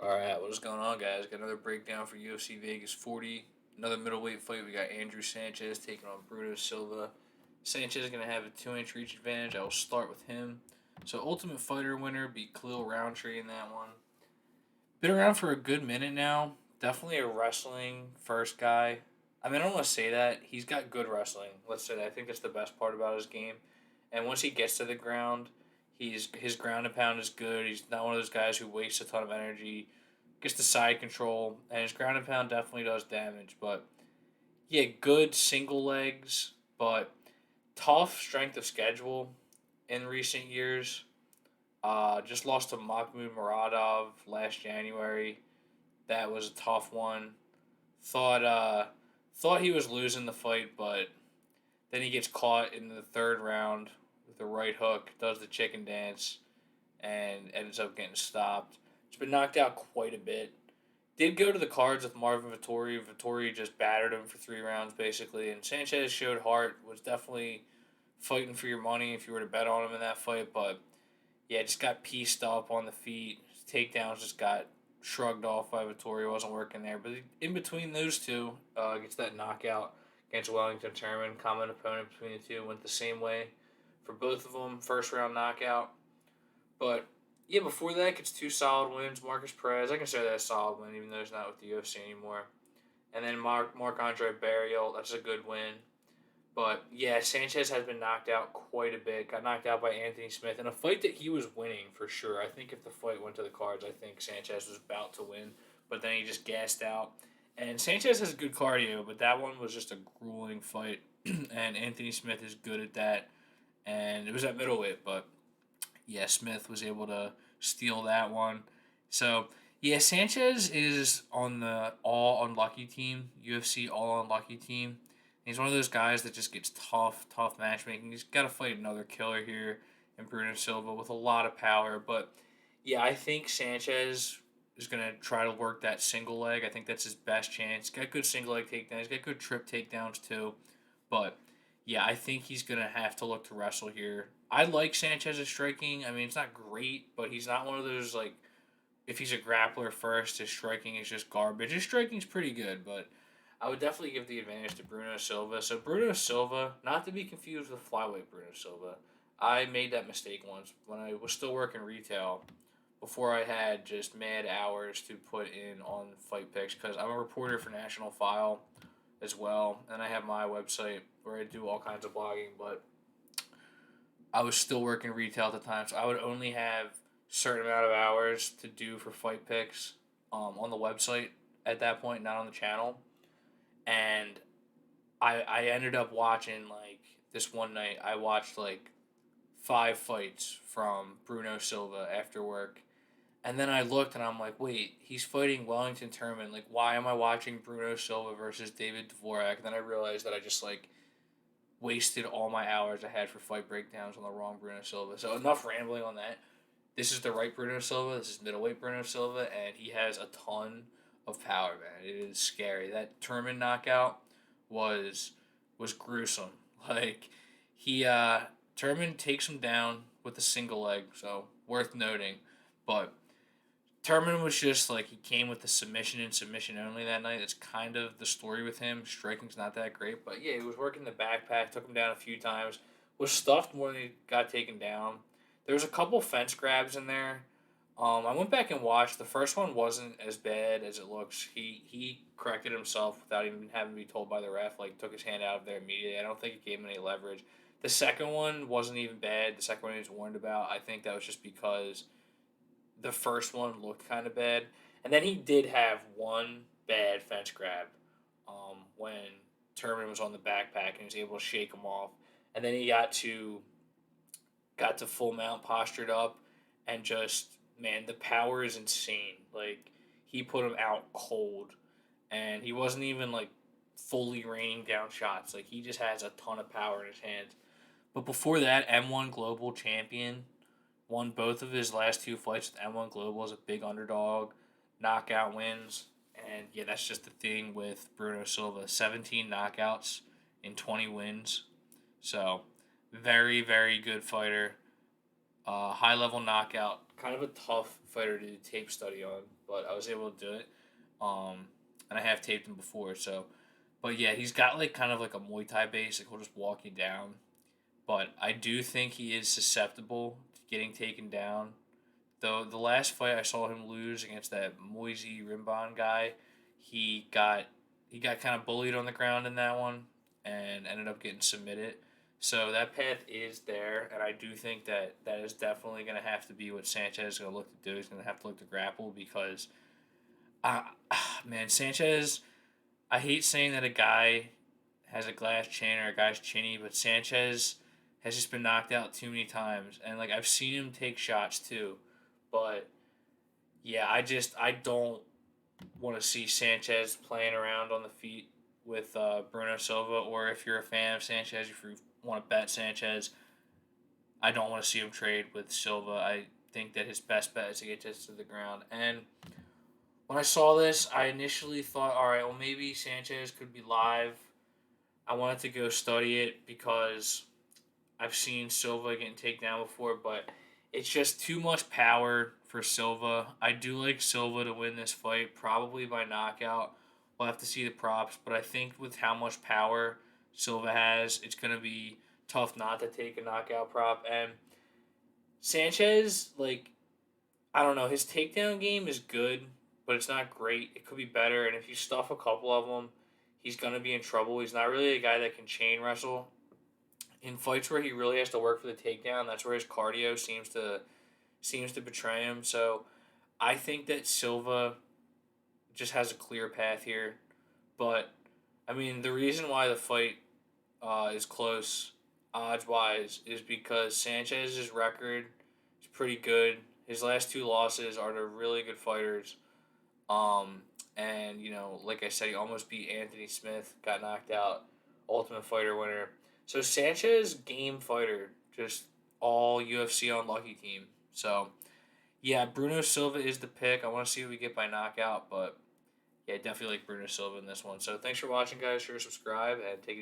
Alright, what is going on, guys? Got another breakdown for UFC Vegas 40. Another middleweight fight. We got Andrew Sanchez taking on Bruno Silva. Sanchez is going to have a 2-inch reach advantage. I will start with him. So, Ultimate Fighter winner beat Khalil Roundtree in that one. Been around for a good minute now. Definitely a wrestling first guy. I mean, I don't want to say that. He's got good wrestling. Let's say that. I think that's the best part about his game. And once he gets to the ground, his ground and pound is good. He's not one of those guys who wastes a ton of energy, gets the side control, and his ground and pound definitely does damage. But yeah, good single legs, but tough strength of schedule in recent years. Just lost to Mahmoud Muradov last January. That was a tough one. Thought thought he was losing the fight, but then he gets caught in the third round with the right hook, does the chicken dance, and ends up getting stopped. He's been knocked out quite a bit. Did go to the cards with Marvin Vittori. Vittori just battered him for 3 rounds, basically. And Sanchez showed heart, was definitely fighting for your money if you were to bet on him in that fight. But, yeah, just got pieced up on the feet. His takedowns just got shrugged off by Vittori. Wasn't working there. But in between those two, gets that knockout against Wellington Turman. Common opponent between the two. Went the same way for both of them. First round knockout. But yeah, before that, gets two solid wins. Marcus Perez, I consider that a solid win, even though he's not with the UFC anymore. And then Marc Andre Barrios, that's a good win. But yeah, Sanchez has been knocked out quite a bit. Got knocked out by Anthony Smith in a fight that he was winning for sure. I think if the fight went to the cards, I think Sanchez was about to win, but then he just gassed out. And Sanchez has good cardio, but that one was just a grueling fight. And Anthony Smith is good at that. And it was at middleweight, but yeah, Smith was able to steal that one. So yeah, Sanchez is on the all unlucky team, UFC all unlucky team. He's one of those guys that just gets tough matchmaking. He's got to fight another killer here in Bruno Silva with a lot of power. But yeah, I think Sanchez is going to try to work that single leg. I think that's his best chance. Got good single leg takedowns. He's got good trip takedowns too. But yeah, I think he's going to have to look to wrestle here. I like Sanchez's striking. I mean, it's not great, but he's not one of those, like, if he's a grappler first, his striking is just garbage. His striking's pretty good, but I would definitely give the advantage to Bruno Silva. So, Bruno Silva, not to be confused with flyweight Bruno Silva. I made that mistake once when I was still working retail before I had just mad hours to put in on fight picks because I'm a reporter for National File as well, and I have my website where I do all kinds of blogging, but I was still working retail at the time, so I would only have certain amount of hours to do for fight picks on the website at that point, not on the channel. And I ended up watching, like, this one night, I watched, like, 5 fights from Bruno Silva after work. And then I looked and I'm like, wait, he's fighting Wellington Turman. Like, why am I watching Bruno Silva versus David Dvorak? And then I realized that I just, like, wasted all my hours I had for fight breakdowns on the wrong Bruno Silva. So enough rambling on that. This is the right Bruno Silva. This is middleweight Bruno Silva, and he has a ton of power, man. It is scary. That Turman knockout was gruesome. Like he Turman takes him down with a single leg, so worth noting. But Turman was just like he came with the submission and submission only that night. That's kind of the story with him. Striking's not that great, but yeah, he was working the backpack, took him down a few times, was stuffed more than he got taken down. There was a couple fence grabs in there. I went back and watched. The first one wasn't as bad as it looks. He corrected himself without even having to be told by the ref. Like took his hand out of there immediately. I don't think it gave him any leverage. The second one wasn't even bad. The second one he was warned about. I think that was just because the first one looked kind of bad, and then he did have one bad fence grab, when Turman was on the backpack and he was able to shake him off, and then he got to full mount postured up, and just man, the power is insane. Like he put him out cold, and he wasn't even like fully raining down shots. Like he just has a ton of power in his hands. But before that, M1 Global champion won both of his last 2 fights with M1 Global as a big underdog, knockout wins. And yeah, that's just the thing with Bruno Silva. 17 knockouts in 20 wins. So, very, very good fighter. High level knockout kind of a tough fighter to do tape study on, but I was able to do it. Um, and I have taped him before, so. But yeah, he's got like kind of like a Muay Thai base. Like he'll just walk you down. But I do think he is susceptible to getting taken down. Though the last fight I saw him lose against that Moise Rimban guy, he got he got kind of bullied on the ground in that one and ended up getting submitted. So that path is there, and I do think that that is definitely going to have to be what Sanchez is going to look to do. He's going to have to look to grapple because, uh, man, Sanchez. I hate saying that a guy has a glass chin or a guy's chinny, but Sanchez has just been knocked out too many times, and like I've seen him take shots too, but yeah, I don't want to see Sanchez playing around on the feet with Bruno Silva, or if you're a fan of Sanchez, if you want to bet Sanchez, I don't want to see him trade with Silva. I think that his best bet is to get this to the ground. And when I saw this, I initially thought, all right, well maybe Sanchez could be live. I wanted to go study it because I've seen Silva getting taken down before, but it's just too much power for Silva. I do like Silva to win this fight, probably by knockout. We'll have to see the props, but I think with how much power Silva has, it's going to be tough not to take a knockout prop. And Sanchez, like, I don't know, his takedown game is good, but it's not great. It could be better, and if you stuff a couple of them, he's going to be in trouble. He's not really a guy that can chain wrestle in fights where he really has to work for the takedown. That's where his cardio seems to betray him. So I think that Silva just has a clear path here. But I mean, the reason why the fight is close odds wise is because Sanchez's record is pretty good. His last two losses are to really good fighters. Um, and like I said, he almost beat Anthony Smith, got knocked out, Ultimate Fighter winner. So Sanchez, game fighter, just all UFC unlucky team. So yeah, Bruno Silva is the pick. I want to see what we get by knockout, but yeah, definitely like Bruno Silva in this one. So thanks for watching, guys. Sure, subscribe and take it easy.